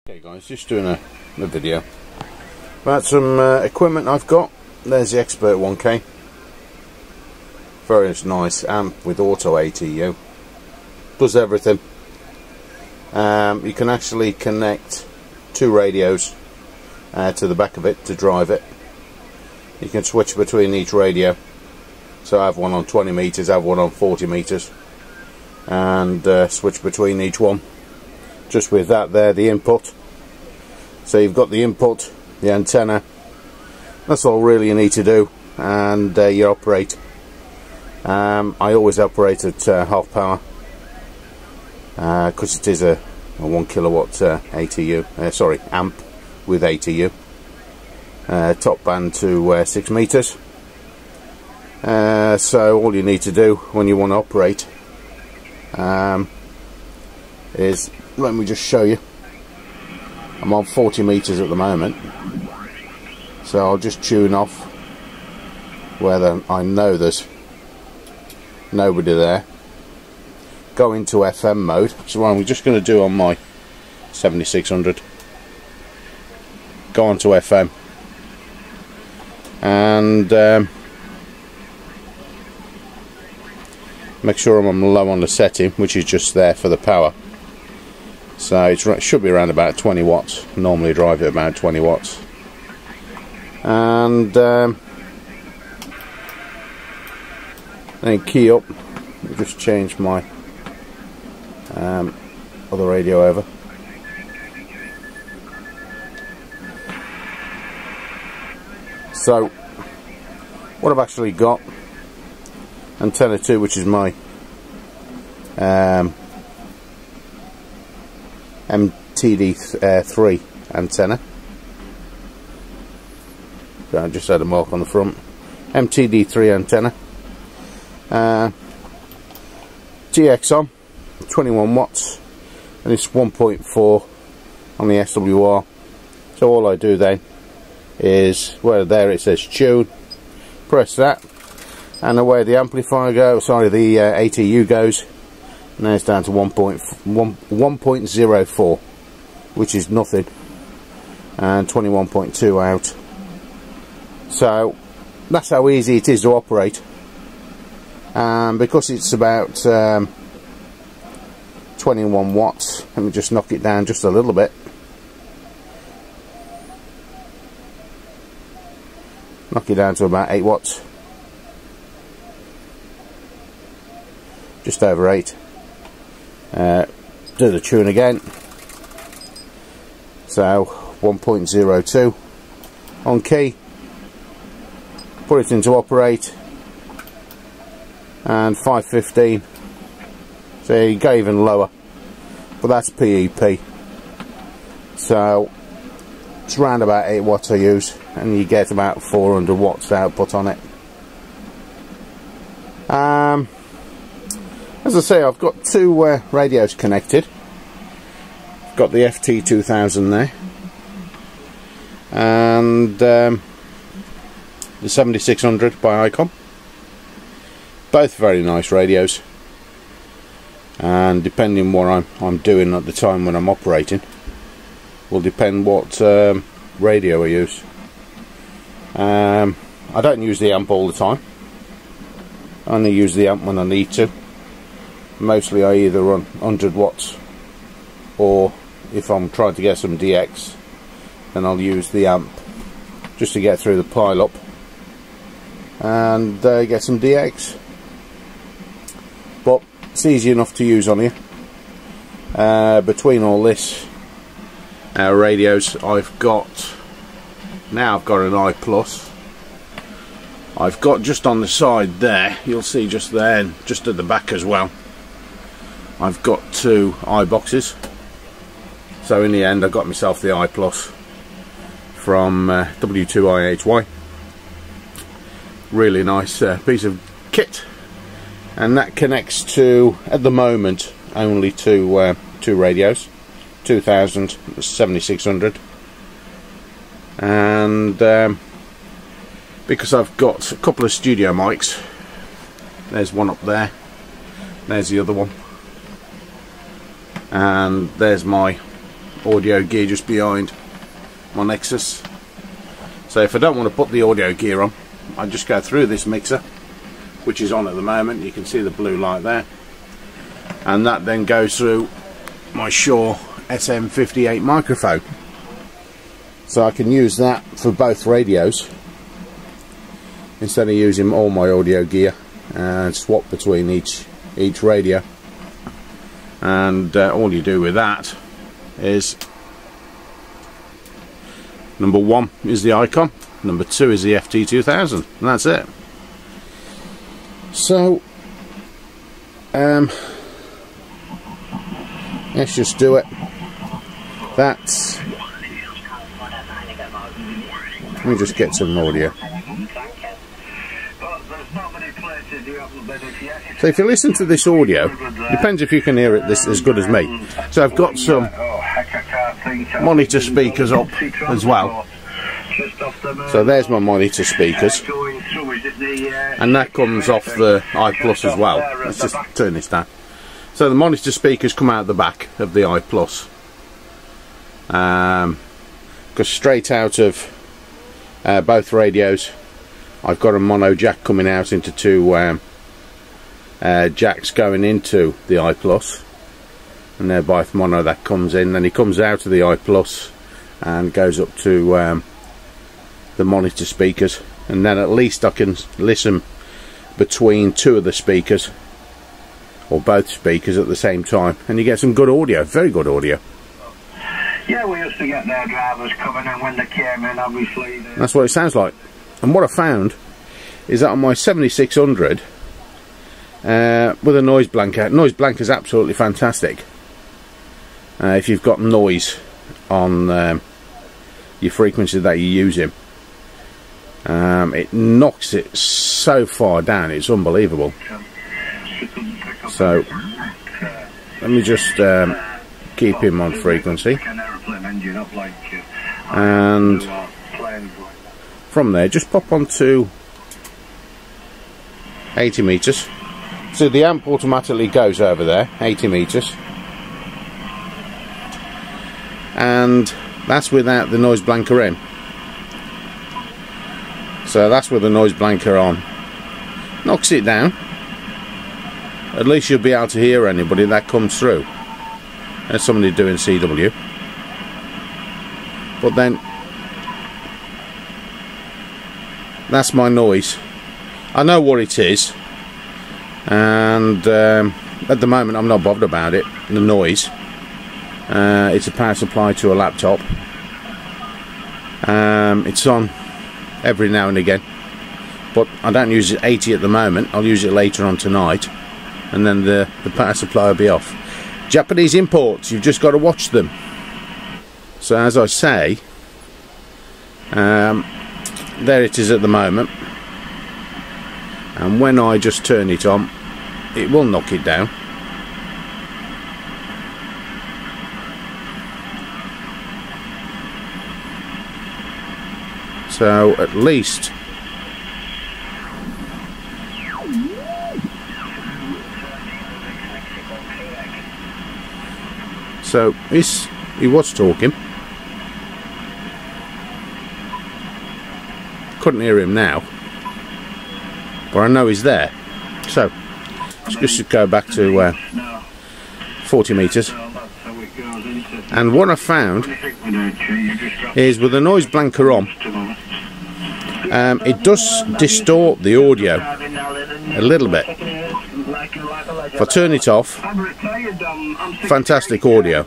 Okay guys, just doing a video about some equipment I've got. There's the Expert 1K. Very nice amp with auto ATU. Does everything. You can actually connect two radios to the back of it to drive it. You can switch between each radio. So I have one on 20 meters, I have one on 40 meters, and switch between each one. Just with that there, the input. So you've got the input, the antenna. That's all really you need to do, and you operate. I always operate at half power because it is a 1 kilowatt ATU. Sorry, amp with ATU. Top band to 6 meters. So all you need to do when you want to operate is, let me just show you. I'm on 40 meters at the moment, so I'll just tune off where I know there's nobody there. Go into FM mode, so what I'm just going to do on my 7600, go onto FM and make sure I'm low on the setting, which is just there for the power. So it should be around about 20 watts. Normally drive it about 20 watts. And then key up. Just change my other radio over. So what I've actually got, antenna 2, which is my MTD3 antenna. So I just had a mark on the front. MTD3 antenna. GX on, 21 watts, and it's 1.4 on the SWR. So all I do then is, where there it says tune, press that, and away the amplifier goes, sorry, the ATU goes. Now it's down to 1.04, which is nothing, and 21.2 out. So that's how easy it is to operate. Because it's about 21 watts, let me just knock it down just a little bit. Knock it down to about 8 watts. Just over 8. Do the tune again. So 1.02 on key. Put it into operate, and 515. So you go even lower, but that's PEP. So it's around about 8 watts I use, and you get about 400 watts output on it. As I say, I've got two radios connected. I've got the FT2000 there, and the 7600 by Icom. Both very nice radios, and depending what I'm doing at the time when I'm operating will depend what radio I use. I don't use the amp all the time. I only use the amp when I need to. Mostly I either run 100 watts, or if I'm trying to get some DX, then I'll use the amp just to get through the pile up and get some DX. But it's easy enough to use on here. Between all this radios, I've got an I+. I've got just on the side there, you'll see just there, and just at the back as well, I've got two I boxes. So in the end I got myself the I+ from W2IHY. Really nice piece of kit, and that connects to, at the moment, only two radios, 2000, 7600, and because I've got a couple of studio mics, there's one up there, there's the other one, and there's my audio gear just behind my Nexus. So if I don't want to put the audio gear on, I just go through this mixer, which is on at the moment. You can see the blue light there, and that then goes through my Shure SM58 microphone. So I can use that for both radios instead of using all my audio gear, and swap between each radio. And all you do with that is, number 1 is the icon, number 2 is the FT2000, and that's it. So let's just do it. That's, let me just get some audio. So if you listen to this audio, depends if you can hear it this as good as me. So I've got some monitor speakers up as well. So there's my monitor speakers, and that comes off the i+ as well. Let's just turn this down. So the monitor speakers come out the back of the i+. Because straight out of both radios, I've got a mono jack coming out into 2 jacks going into the i+, and thereby if mono that comes in, then it comes out of the i+ and goes up to the monitor speakers, and then at least I can listen between 2 of the speakers, or both speakers at the same time, and you get some good audio, very good audio. Yeah, we used to get their drivers coming in when they came in, obviously. That's what it sounds like. And what I found is that on my 7600 with a noise blanker is absolutely fantastic. If you've got noise on your frequency that you're using, it knocks it so far down, it's unbelievable. So let me just keep him on frequency, and from there just pop onto 80 meters. So the amp automatically goes over there 80 meters, and that's without the noise blanker in. So that's with the noise blanker on. Knocks it down. At least you'll be able to hear anybody that comes through. There's somebody doing CW. But then that's my noise. I know what it is, and at the moment I'm not bothered about it, the noise. It's a power supply to a laptop. It's on every now and again, but I don't use it 80 at the moment. I'll use it later on tonight, and then the power supply will be off. Japanese imports, you've just got to watch them. So as I say, there it is at the moment, and when I just turn it on, it will knock it down. So at least so he was talking. Couldn't hear him now, but I know he's there. So let's just go back to 40 meters. And what I found is with the noise blanker on, it does distort the audio a little bit. If I turn it off, fantastic audio.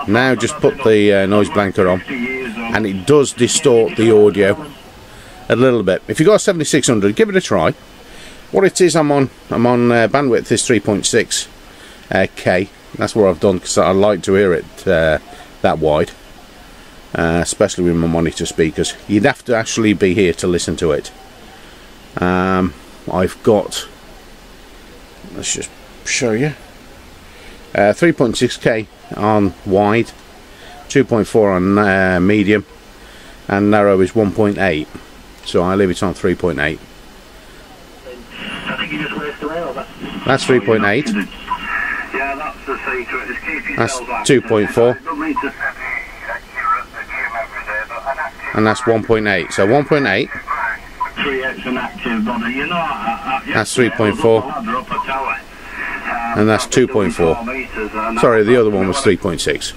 Now just put the noise blanker on, and it does distort the audio a little bit. If you've got a 7600, give it a try. What it is, I'm on bandwidth is 3.6 K. That's what I've done, because I like to hear it that wide, especially with my monitor speakers. You'd have to actually be here to listen to it. I've got, let's just show you, 3.6K on wide, 2.4 on medium, and narrow is 1.8. So I leave it on 3.8. That's 3.8. Yeah, that's the That's 2.4. And that's 1.8. So 1.8. That's 3.4. And that's 2.4. Sorry, the other one was 3.6.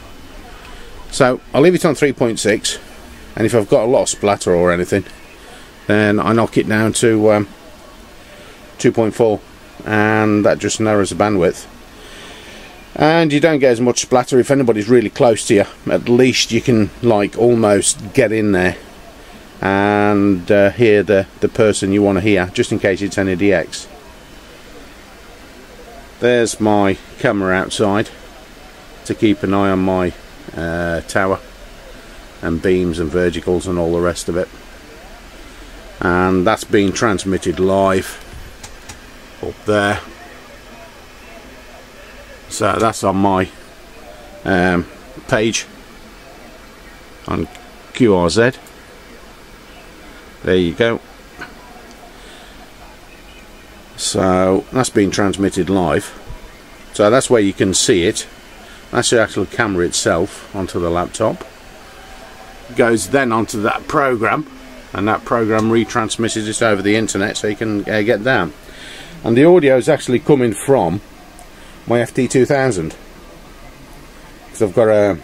So I'll leave it on 3.6. And if I've got a lot of splatter or anything, then I knock it down to 2.4. And that just narrows the bandwidth. And you don't get as much splatter. If anybody's really close to you, at least you can like almost get in there and hear the person you want to hear, just in case it's any DX. There's my camera outside to keep an eye on my tower and beams and verticals and all the rest of it. And that's being transmitted live up there. So that's on my page on QRZ. There you go. So that's being transmitted live. So that's where you can see it. That's the actual camera itself onto the laptop. Goes then onto that program, and that program retransmits it over the internet so you can get down. And the audio is actually coming from my FT2000, because I've got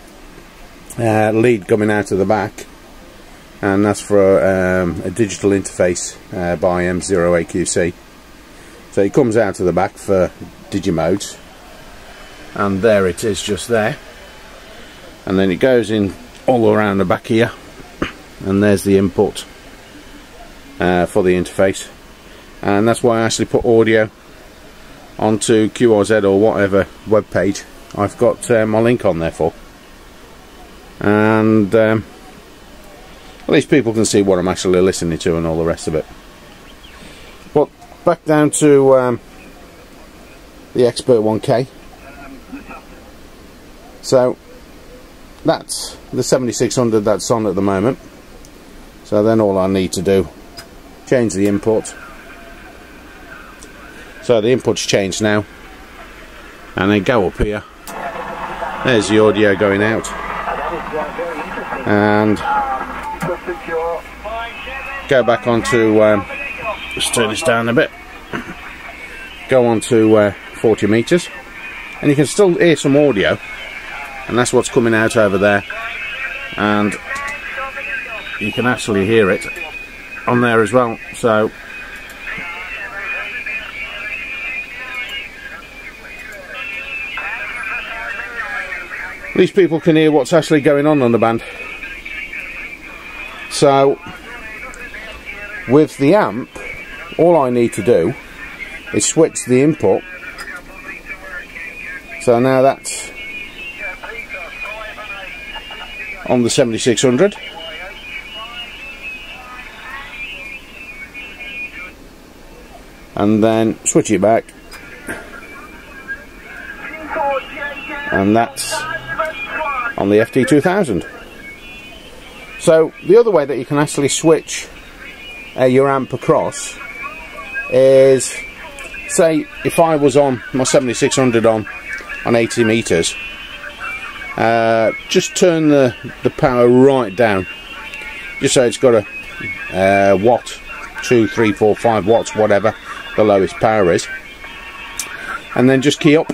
a lead coming out of the back, and that's for a digital interface by M0AOV. So it comes out of the back for Digimodes, and there it is, just there, and then it goes in all around the back here, and there's the input for the interface. And that's why I actually put audio onto QRZ or whatever web page I've got my link on there for, and at least people can see what I'm actually listening to and all the rest of it. But back down to the Expert 1K. So that's the 7600 that's on at the moment. So then all I need to do, change the input. So the input's changed now, and then go up here. There's the audio going out, and go back onto, let's turn this down a bit, go on to 40 meters, and you can still hear some audio, and that's what's coming out over there, and you can actually hear it on there as well. So these people can hear what's actually going on the band. So with the amp, all I need to do is switch the input. So now that's on the 7600, and then switch it back, and that's on the FT2000. So the other way that you can actually switch your amp across is, say if I was on my 7600 on 80 meters, just turn the power right down, just so it's got a watt, 2, 3, 4, 5 watts, whatever the lowest power is, and then just key up,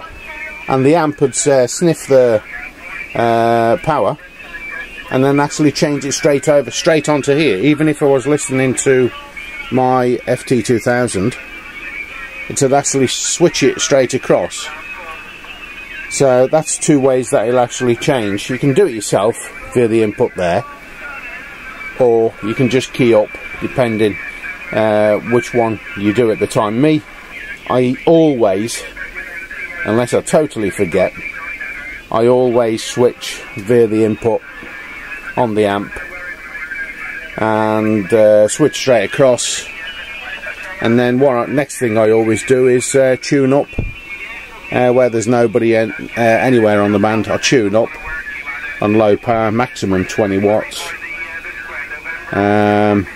and the amp would sniff the power, and then actually change it straight onto here. Even if I was listening to my FT2000, it would actually switch it straight across. So that's two ways that it'll actually change. You can do it yourself via the input there, or you can just key up, depending which one you do at the time. Me, I always, unless I totally forget, I always switch via the input on the amp, and switch straight across. And then next thing I always do is tune up where there's nobody anywhere on the band. I tune up on low power, maximum 20 watts,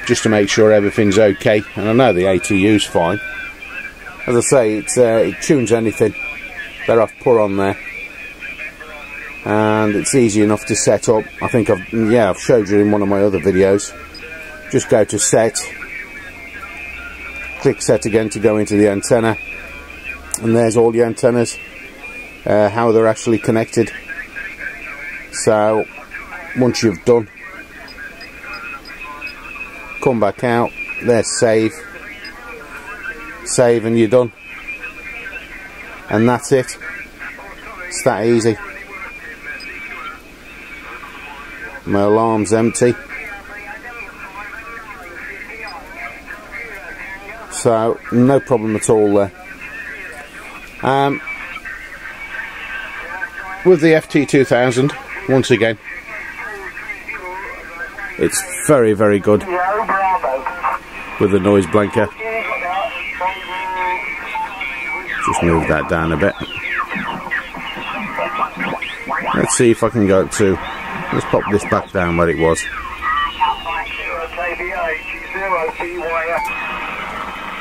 just to make sure everything's okay. And I know the ATU's fine. As I say, it tunes anything that I've put on there. and it's easy enough to set up. I think I've showed you in one of my other videos. Just go to set, click set again to go into the antenna, and there's all the antennas, how they're actually connected. So once you've done, come back out, there's save, and you're done, and that's it. It's that easy. My alarm's empty, so no problem at all there. With the FT2000, once again, it's very, very good with the noise blanker. Just move that down a bit. Let's see if I can go to, let's pop this back down where it was.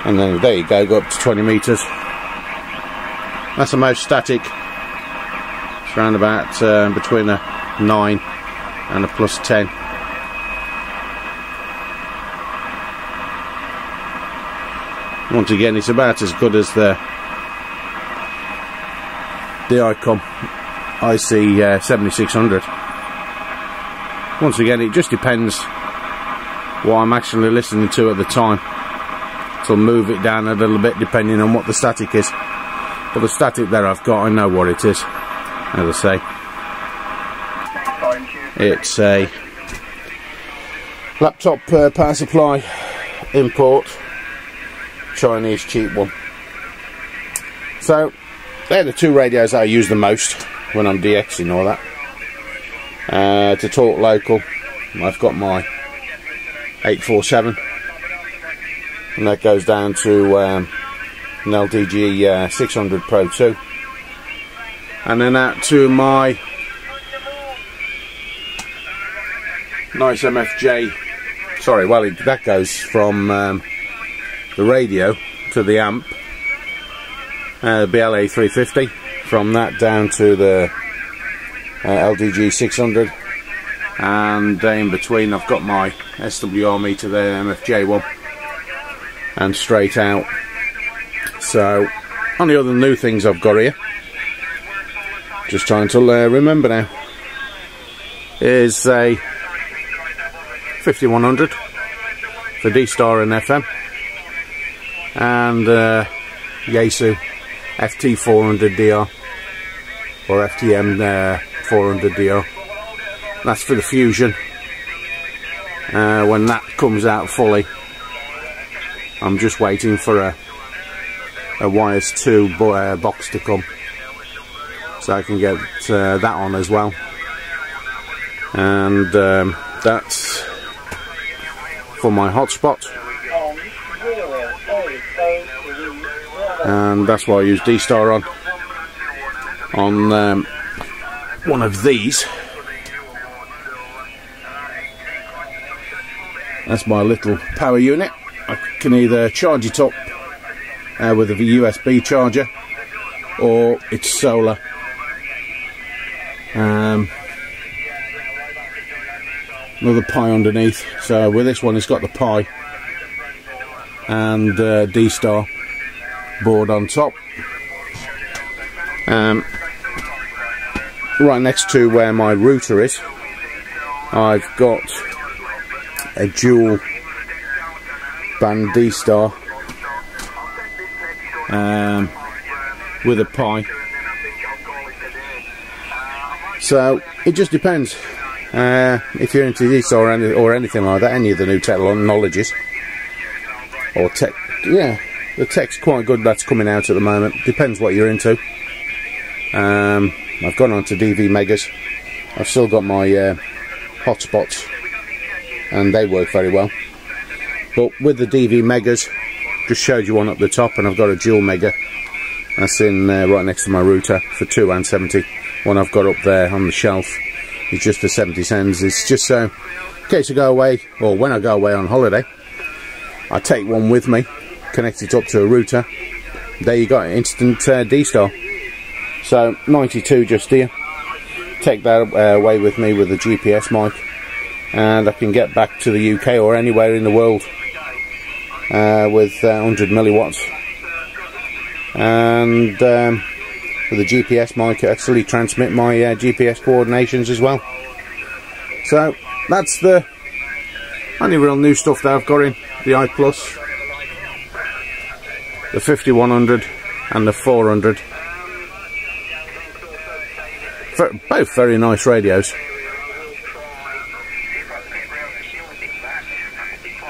And then there you go up to 20 metres. That's the most static. It's around about between a 9 and a +10. Once again, it's about as good as the ICOM IC 7600. Once again, it just depends what I'm actually listening to at the time. So I'll move it down a little bit depending on what the static is. But the static there I've got, I know what it is. As I say, it's a laptop power supply import, Chinese cheap one. So they're the two radios that I use the most when I'm DXing all that. To talk local, I've got my 847, and that goes down to an LDG 600 Pro 2, and then out to my nice MFJ. Sorry, well, that goes from the radio to the amp, BLA 350. From that down to the LDG 600, and in between I've got my SWR meter there, MFJ one, and straight out. So on the other new things I've got here, just trying to remember now, is a 5100 for D-Star and FM, and Yaesu FT400DR or FTM 400DR. That's for the Fusion. When that comes out fully, I'm just waiting for a YS2 box to come, so I can get that on as well. And that's for my hotspot, and that's why I use D-Star on one of these. That's my little power unit. I can either charge it up with a USB charger, or it's solar. Another Pi underneath. So with this one, it's got the Pi and D-Star board on top. Right next to where my router is, I've got a dual band D-Star with a Pi. So it just depends if you're into D-Star or anything like that, any of the new technologies or tech. Yeah, the tech's quite good that's coming out at the moment. Depends what you're into. I've gone on to DV Megas. I've still got my hotspots, and they work very well. But with the DV Megas, just showed you one up the top, and I've got a dual Mega. That's in right next to my router for 2 and 70. One I've got up there on the shelf is just for 70 cents. It's just so, in case I go away, or when I go away on holiday, I take one with me, connect it up to a router. There you got instant D-Star. So 92 just here. take that away with me with a GPS mic, and I can get back to the UK or anywhere in the world with 100 milliwatts, and with a GPS mic actually transmit my GPS coordinations as well. So that's the only real new stuff that I've got in the i+, the 5100 and the 400. Both very nice radios.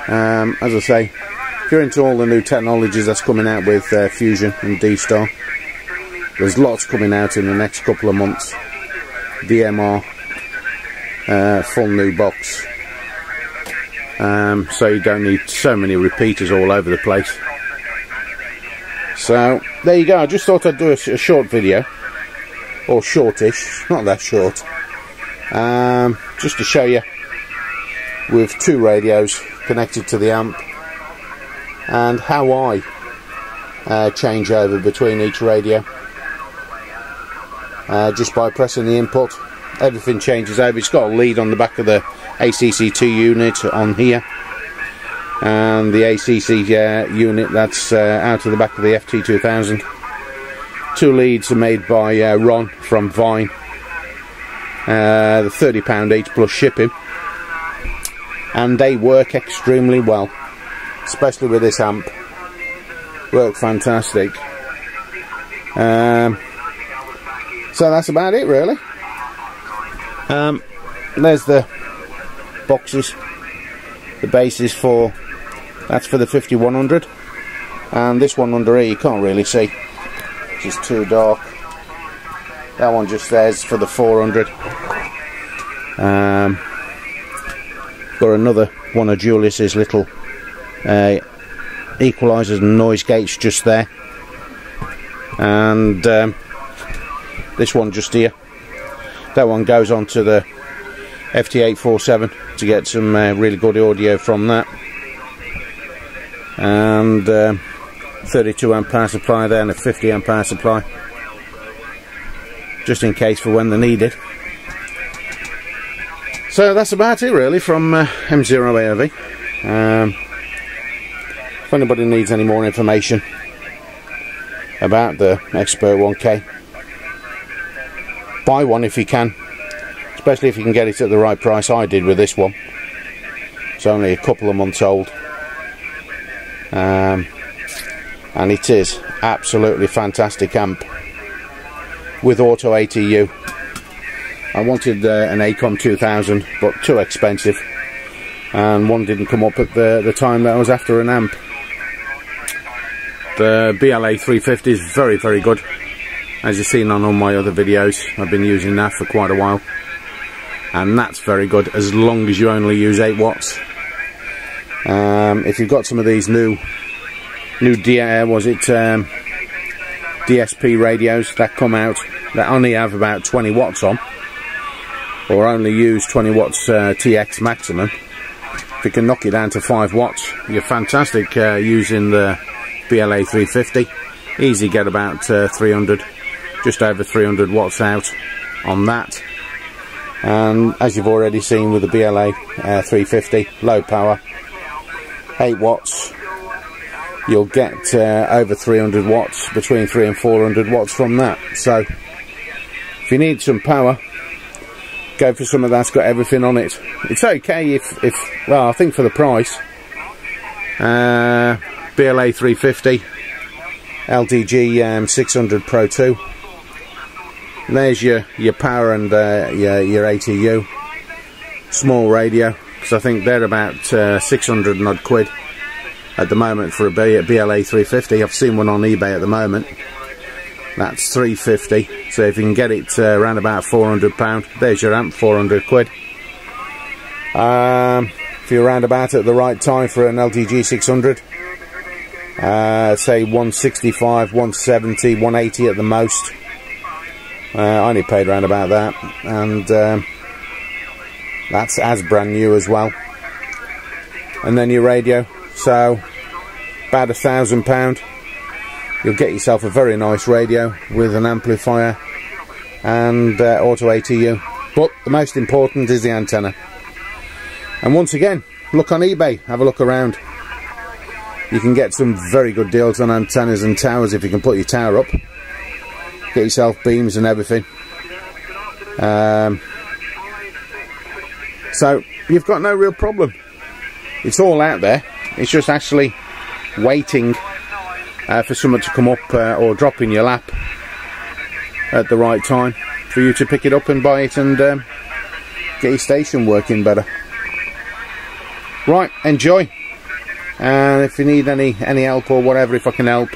As I say, if you're into all the new technologies that's coming out with Fusion and D-Star, there's lots coming out in the next couple of months. DMR, full new box. So you don't need so many repeaters all over the place. So there you go. I just thought I'd do a short video, or shortish, not that short, just to show you with two radios connected to the amp and how I change over between each radio. Just by pressing the input, everything changes over. It's got a lead on the back of the ACC2 unit on here, and the ACC unit that's out of the back of the FT2000. Two leads are made by Ron from Vine. The £30 each plus shipping, and they work extremely well, especially with this amp. Work fantastic. So that's about it really. There's the boxes, the bases for, that's for the 5100, and this one under here you can't really see, it's just too dark. That one just there's for the 400. Got another one of Julius's little equalizers and noise gates just there, and this one just here, that one goes on to the FT847 to get some really good audio from that, and 32 amp power supply there and a 50 amp power supply just in case for when they're needed. So that's about it really from M0AOV. If anybody needs any more information about the Expert 1K, buy one if you can, especially if you can get it at the right price. I did with this one. It's only a couple of months old, and it is absolutely fantastic amp with auto ATU. I wanted an ACOM 2000, but too expensive, and one didn't come up at the time that I was after an amp. The BLA 350 is very, very good. As you've seen on all my other videos, I've been using that for quite a while, and that's very good as long as you only use 8 watts. If you've got some of these new DSP radios that come out that only have about 20 watts on, or only use 20 watts TX maximum, if you can knock it down to 5 watts, you're fantastic using the BLA 350. Easy get about 300, just over 300 watts out on that. And as you've already seen with the BLA 350, low power, 8 watts, you'll get over 300 watts, between 300 and 400 watts from that. So if you need some power, go for some of that's got everything on it. It's okay if well, I think for the price, BLA 350, LDG 600 Pro 2. There's your power and your ATU. Small radio, because I think they're about 600 and odd quid at the moment for a BLA 350. I've seen one on eBay at the moment. That's 350. So if you can get it around about £400, there's your amp, 400 quid. If you're around about at the right time for an LDG 600, say 165, 170, 180 at the most. I only paid around about that, and that's as brand new as well. And then your radio, so about £1,000, you'll get yourself a very nice radio with an amplifier, and auto ATU. But the most important is the antenna. And once again, look on eBay, have a look around. You can get some very good deals on antennas and towers if you can put your tower up. Get yourself beams and everything. So you've got no real problem. It's all out there. It's just actually waiting for someone to come up or drop in your lap at the right time for you to pick it up and buy it and get your station working better. Right, enjoy. And if you need any help or whatever, if I can help,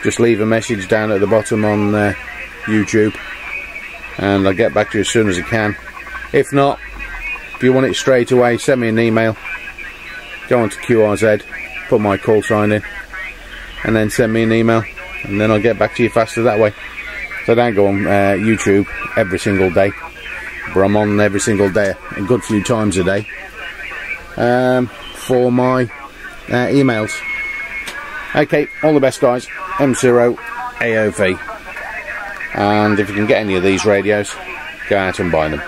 just leave a message down at the bottom on YouTube, and I'll get back to you as soon as I can. If not, if you want it straight away, send me an email. Go on to QRZ, put my call sign in, and then send me an email, and then I'll get back to you faster that way. So I don't go on YouTube every single day, but I'm on every single day, a good few times a day, for my emails. Okay, all the best, guys. M0AOV. And if you can get any of these radios, go out and buy them.